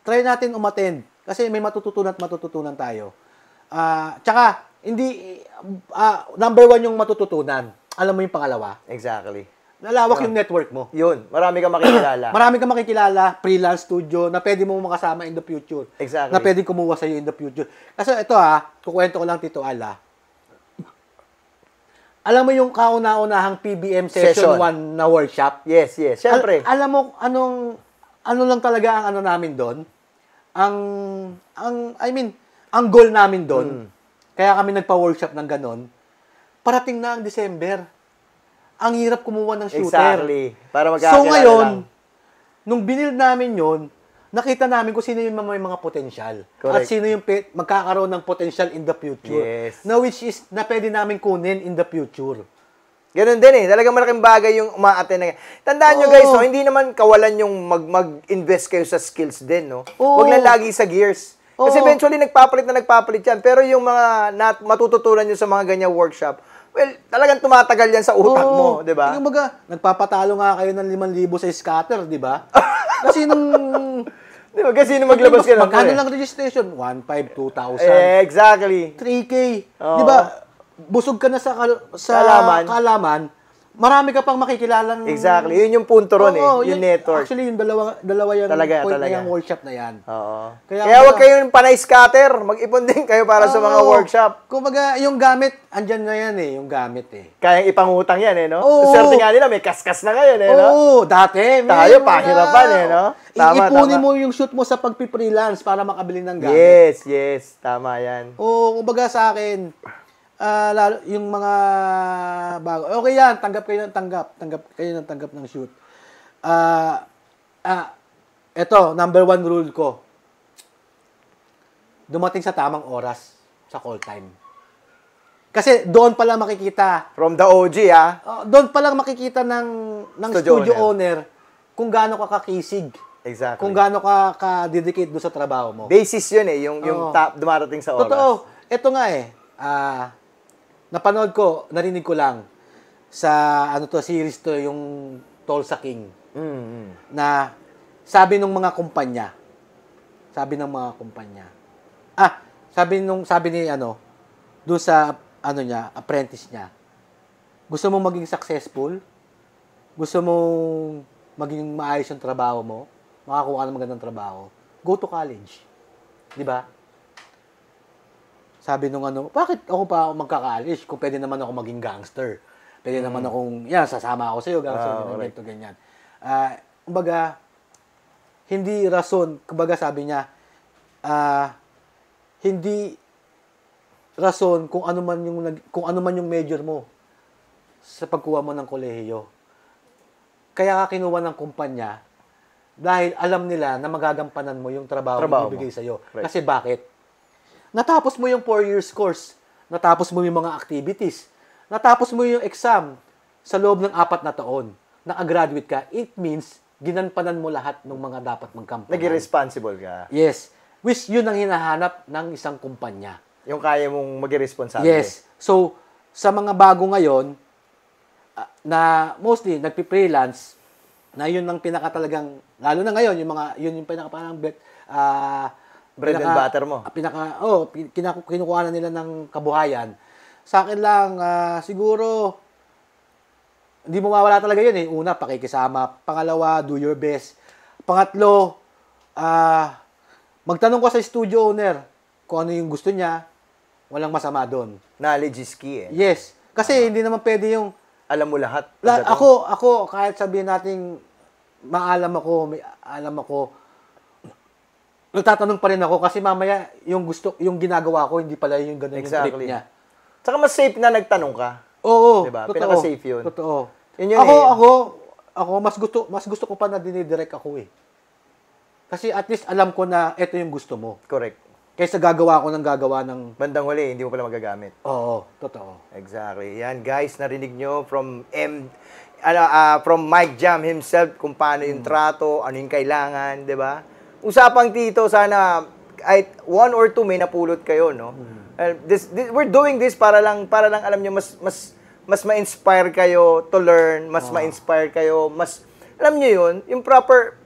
Try natin umattend kasi may matututunan tayo. Tsaka, number one yung matututunan. Alam mo yung pangalawa? Exactly. Lalawak yung network mo. Yun. Marami kang makikilala. Marami kang makikilala, freelance studio, na pwede mo makasama in the future. Exactly. Na pwede kumuha sa'yo in the future. Kasi ito kukwento ko lang, Tito Ala. Alam mo yung kauna-unahang PBM Session 1 na workshop? Yes. Siyempre. Alam mo, ano lang talaga ang namin doon? Ang goal namin doon, kaya kami nagpa-workshop ng ganon, parating na ang December. Ang hirap kumuha ng shooter. Exactly. Para magkakilala So ngayon, lang. nung binild namin yon, nakita namin kung sino yung may mga potential. Correct. At sino yung magkakaroon ng potential in the future. Yes. Na which is, na pwede namin kunin in the future. Ganun din Talagang malaking bagay yung umaaten na. Tandaan nyo guys, hindi naman kawalan yung mag-invest kayo sa skills din, no? Huwag lang lagi sa gears. Kasi eventually nagpapalit yan. Pero yung mga matututunan nyo sa mga ganyang workshop, well, talagang tumatagal yan sa utak mo, di ba? Yung nagpapatalo nga kayo ng 5,000 sa scatter, di ba? Kasi Di ba? Kasi maglabas ka lang. Magkano lang registration? 1,500, 2,000. Exactly. 3K. Di ba? Busog ka na sa kaalaman. Marami ka pang makikilalang... Exactly. Yun yung punto ron yung network. Actually, yung dalawa yan. Talaga. Na yung workshop na yan. Oo. Kaya huwag kayong panay scatter. Mag-ipon din kayo para sa mga workshop. Kumbaga, yung gamit, andyan na yan yung gamit Kayang ipangutang yan no? Oo. Swerte nga nila, may kaskas na kayo no? Oo, dati. Tayo, pahirapan no? Iipunin mo yung shoot mo sa pagpi-freelance para makabili ng gamit. Yes. Tama yan. Oo, kumbaga sa akin, lalo yung mga bago. Okay yan, tanggap kayo ng shoot. Ito, number 1 rule ko. Dumating sa tamang oras sa call time. Kasi doon pa lang makikita. From the OG, doon pa lang makikita ng studio owner kung gaano ka kakisig. Exactly. Kung gaano ka dedicate doon sa trabaho mo. Basis yun yung dumarating sa oras. Totoo. Ito nga napanood ko, narinig ko lang sa series to yung Tulsa King. Na sabi ng mga kumpanya. Sabi ni doon sa apprentice niya. Gusto mo maging successful? Gusto mo maging maayos yung trabaho mo? Makakuha ka ng magandang trabaho? Go to college. 'Di ba? Sabi nung bakit ako pa magka-college kung pwede naman ako maging gangster? Pwede naman akong, sasama ako sa'yo, gangster, ganito, ganyan. Kumbaga, hindi rason, kumbaga sabi niya, hindi rason kung ano man yung major mo. sa pagkuha mo ng kolehiyo. Kaya ka kinuha ng kumpanya dahil alam nila na magagampanan mo yung trabaho na ibigay sa'yo. Right. Kasi bakit? Natapos mo yung 4 years course. Natapos mo yung mga activities. Natapos mo yung exam sa loob ng 4 na taon. Nakagraduate ka. It means, ginanpanan mo lahat ng mga dapat magkampanan. Naging responsible ka. Yes. Which yun ang hinahanap ng isang kumpanya. Yung kaya mong maging responsable. Yes. So, sa mga bago ngayon, na mostly nagpi-freelance, na yun ang pinaka-talagang, lalo na ngayon, yun yung pinaka-parang bread and butter mo. Kinukuha na nila ng kabuhayan. Sa akin lang, siguro, hindi mo mawala talaga yun eh. Una, pakikisama. Pangalawa, do your best. Pangatlo, magtanong ko sa studio owner kung ano yung gusto niya. Walang masama doon. Knowledge is key eh. Yes. Kasi hindi naman pwede yung... Alam mo lahat. Ako, kahit sabihin natin, may alam ako, nagtatanong pa rin ako kasi mamaya yung ginagawa ko, hindi pala yung ganun yung trip niya. Tsaka mas safe na nagtanong ka. Oo. Diba? Totoo. Pinaka-safe yun. Totoo. Yun Ako, mas gusto ko pa na dinidirect ako eh. Kasi at least alam ko na ito yung gusto mo. Correct. Kaysa gagawa ng... Bandang huli, hindi mo pala magagamit. Oo, totoo. Exactly. Yan, guys, narinig nyo from from Mike Jam himself kung paano yung trato, ano yung kailangan, di ba? Usapang Tito, sana kahit 1 or 2 may napulot kayo, no? We're doing this para lang alam nyo, mas ma-inspire kayo to learn, mas ma-inspire kayo, alam nyo yun, yung proper,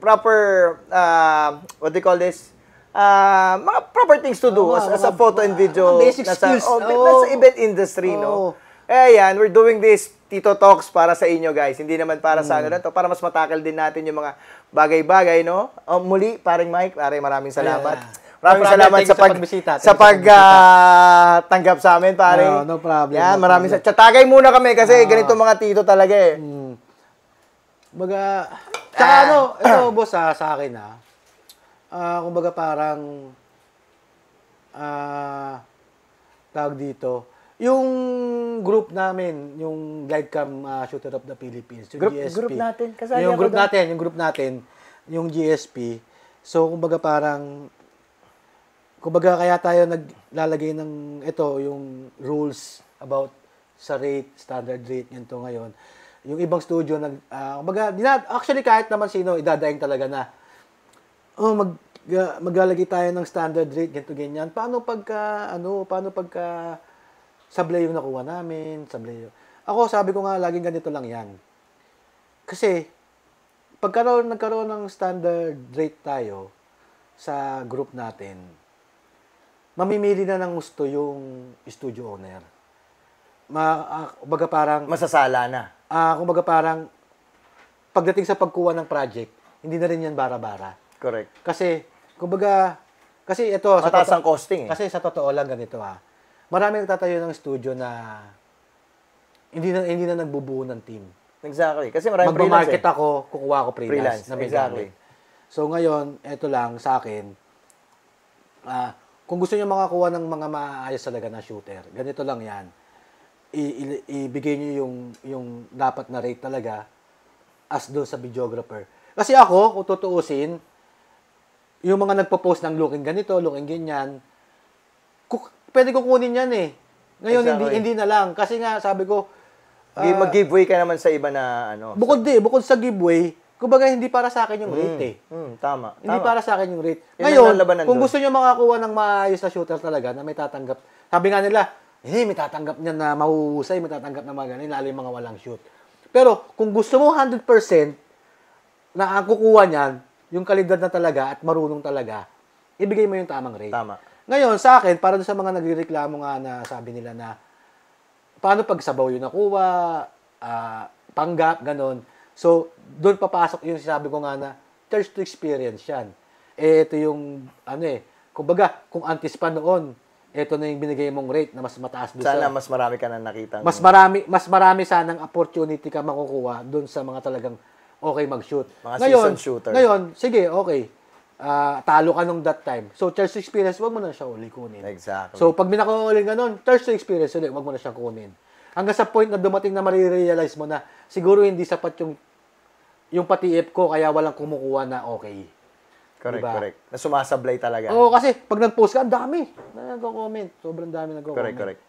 what do you call this? Mga proper things to do as a photo and video. Basic skills. Nasa event industry, no? Yan, we're doing this Tito Talks para sa inyo, guys. Hindi naman para sa ano na to, para mas matakal din natin yung mga bagay-bagay, no? Muli, paring Mike, maraming salamat. Maraming salamat sa pagtanggap sa amin, pare. No problem. Yan, maraming salamat. Tagay muna kami kasi ganito mga tito talaga eh. Tsaka ito boss sa akin kumbaga parang tawag dito, yung group namin, yung Glidecam Shooter of the Philippines, yung GSP. Group natin, kasali yung group natin, yung GSP. So kumbaga kaya tayo naglalagay ng yung rules about sa rate, standard rate nito ngayon. Yung ibang studio actually kahit naman sino idadaing talaga na maglalagay tayo ng standard rate ganito ganyan. Paano pagka sablay yung nakuha namin, sablay. Ako sabi ko nga laging ganito lang 'yan. Kasi nagkaroon ng standard rate tayo sa group natin, mamimili na ng gusto yung studio owner. Kumbaga parang masasala na. Kumbaga parang pagdating sa pagkuha ng project, hindi na rin yan bara-bara. Correct. Kasi ito mataas ang costing eh. Kasi sa totoo lang ganito Maraming nagtatayo ng studio na hindi na nagbubuo ng team. Exactly. Kasi maraming freelance ako, kukuha ko freelance. Exactly. So ngayon, ito lang sa akin. Kung gusto niyo makakuha ng mga maayos talaga na shooter, ganito lang 'yan. Ibigay niyo yung dapat na rate talaga as doon sa videographer. Kasi ako, kung tutuusin, yung mga nagpo-post ng looking ganito, looking ganyan, pwede ko kunin yan eh. Ngayon, exactly. hindi na lang. Kasi nga, sabi ko, mag-giveaway ka naman sa iba na Bukod sa giveaway, kumbaga hindi para sa akin yung rate eh. Tama. Hindi para sa akin yung rate. Ngayon, kung gusto niyo makakuha ng maayos na shooter talaga na may tatanggap, sabi nga nila, may tatanggap niya na mahuhusay, may tatanggap na mga ganun, lalo yung mga walang shoot. Pero kung gusto mo 100% na ang kukuha niyan, yung kalidad na talaga at marunong talaga, ibigay mo yung tamang rate. Tama. Ngayon, sa akin, para doon sa mga nagrereklamo nga na sabi nila na paano pag sabaw yung nakuha, panggap, ganon. So, doon papasok yung sabi ko nga na thirst to experience yan. Ito yung, kumbaga, kung antis pa noon, ito na yung binigay mong rate na mas mataas doon sana mas marami ka na nakita. Mas marami sanang opportunity ka makukuha doon sa mga talagang okay mag-shoot. Mga seasoned shooter. Ngayon, sige, okay. Talo ka nung that time. So, thirst to experience, wag mo na siya uli kunin. Exactly. So, pag binaka-uli ka nun, thirst to experience ulit, wag mo na siya kunin. Hanggang sa point na dumating na marirealize mo na siguro hindi sapat yung pati-ip ko kaya walang kumukuha na okay. Correct, Diba? correct. Na sumasablay talaga. Oo, kasi pag nag-post ka, ang dami na nagko-comment. Sobrang dami nagko-comment. Correct, correct.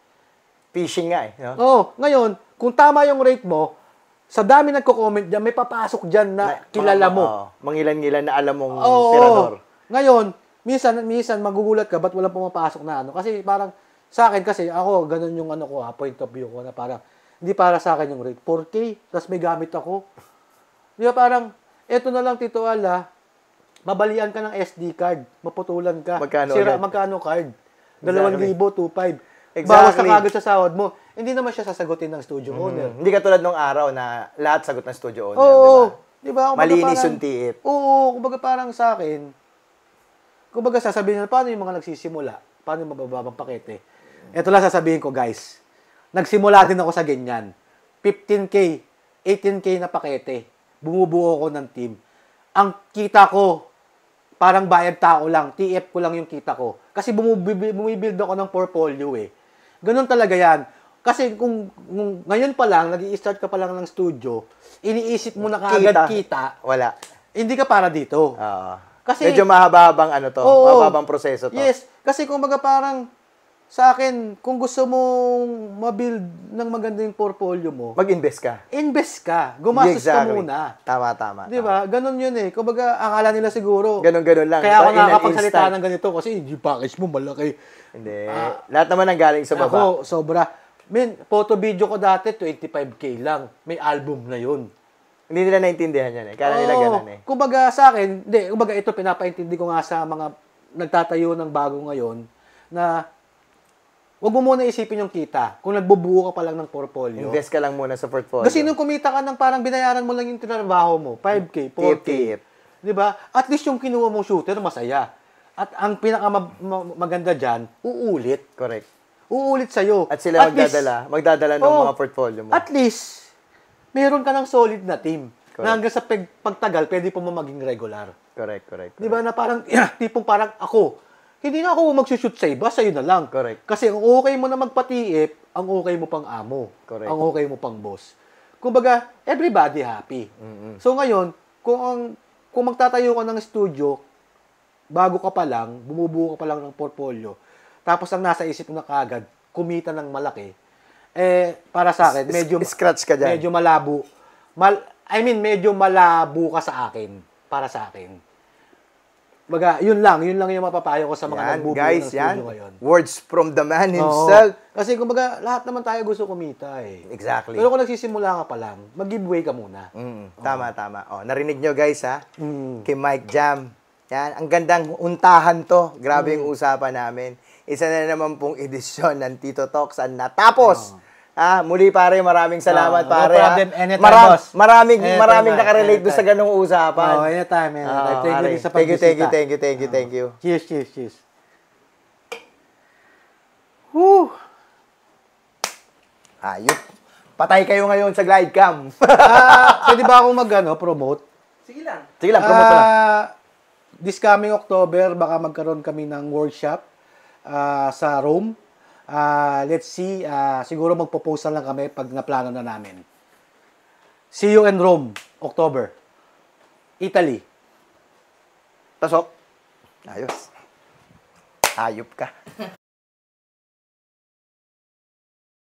Fishing nga eh. No? Oo, ngayon, kung tama yung rate mo, sa dami nagko-comment dyan, may papasok dyan na kilala mo. Mangilan-ngilan na alam mong Oo. tirador. Ngayon, minsan magugulat ka, ba't walang pumapasok na ano? Kasi parang, sa akin kasi, ako, ganun yung ano ko, point of view ko, na parang, hindi para sa akin yung rate. 4K, tapos may gamit ako. Di ba parang, eto na lang, Tito Al, mabalian ka ng SD card, maputulan ka. Magkano Sira, ulit? magkano card? Exactly. 2,000, 2,500. Exactly. Bawas ka kagad sa sahod mo. Hindi naman siya sasagutin ng studio owner. Hindi katulad nung araw na lahat sagot ng studio owner, Oo. di ba? Di ba? Kumbaga Malinis parang- yung tiip. Oo, kumbaga parang sa akin, kumbaga sasabihin nila, paano yung mga nagsisimula? Paano yung mabababang pakete? Ito lang sasabihin ko, guys. Nagsimula din ako sa ganyan. 15K, 18K na pakete. Bumubuo ako ng team. Ang kita ko, parang bayad tao lang. TF ko lang yung kita ko. Kasi bumibuild ako ng portfolio eh. Ganun talaga yan. Kasi kung ngayon pa lang, nag-i-start ka pa lang ng studio, iniisip mo na kaagad kita, Wala. hindi ka para dito. Oo. Kasi- Medyo mahabang ano to. Oo. Mahabang proseso to. Yes, kasi kumbaga parang sa akin, kung gusto mong ma-build ng maganda yung portfolio mo, Mag-invest ka. invest ka. Gumastos ka Exactly. muna. Tama. Di ba? Ganon yun eh. Kumbaga, akala nila siguro. Ganon lang. Kaya ako In an nakakapagsalita instant. ng ganito kasi yung package mo malaki. Hindi. Lahat naman ang galing sa baba. Ako, sobra. Men, photo video ko dati, 25K lang. May album na yun. Hindi nila naintindihan yan eh. Kala nila ganun eh. Kumbaga sa akin, kumbaga ito pinapaintindi ko nga sa mga nagtatayo ng bago ngayon na wag mo muna isipin yung kita kung nagbubuo ka pa lang ng portfolio. Invest ka lang muna sa portfolio. Kasi nung kumita ka ng parang binayaran mo lang yung tinrabaho mo, 5K, 4K. Tip. Di ba? At least yung kinuha mong shooter, masaya. At ang pinakamaganda dyan, uulit. Correct. Uulit sa'yo. At sila least- magdadala ng Oo. mga portfolio mo. At least, meron ka ng solid na team. Correct. Na hanggang sa pagtagal, pwede po mo maging regular. Correct. Di ba na parang, tipong parang ako, hindi na ako magsushoot sa iba, sa'yo na lang. Correct. Kasi ang okay mo na magpatiip, ang okay mo pang amo. Correct. Ang okay mo pang boss. Kumbaga, everybody happy. So ngayon, kung magtatayo ka ng studio, bago ka pa lang, bumubuo ka pa lang ng portfolio, tapos ang nasa isip mo na kagad, kumita ng malaki, para sa akin, medyo Scratch ka dyan. medyo malabo. Medyo malabo ka sa akin. Para sa akin. Baga, yun lang yung mapapayo ko sa mga Yan, nagbubuo guys, ng studio yan. ngayon. Words from the man Oo. himself. Kasi kumbaga, lahat naman tayo gusto kumita eh. Exactly. Pero kung nagsisimula ka pa lang, mag-giveaway ka muna. Tama. Narinig nyo guys ha? Mm. Kay Mike Jam. Yan, ang gandang untahan to. Grabe yung usapan namin. Isa na naman pong edisyon ng Tito Talks ang natapos. Muli pare, maraming salamat No pare. problem. Anytime, boss. Maraming Anytime, nakarelate doon anytime. sa ganung usapan. Oh, anytime. Thank you din sa Thank pagbisita. Thank you. Cheers. Woo! Ayop. Patay kayo ngayon sa glide cam. Pwede ba akong promote? Sige lang, promote ko lang. This coming October, baka magkaroon kami ng workshop sa Rome. Let's see. Siguro magpo-post lang kami pag naplano na namin. See you in Rome, October. Italy. Pasok. Ayos. Ayop ka.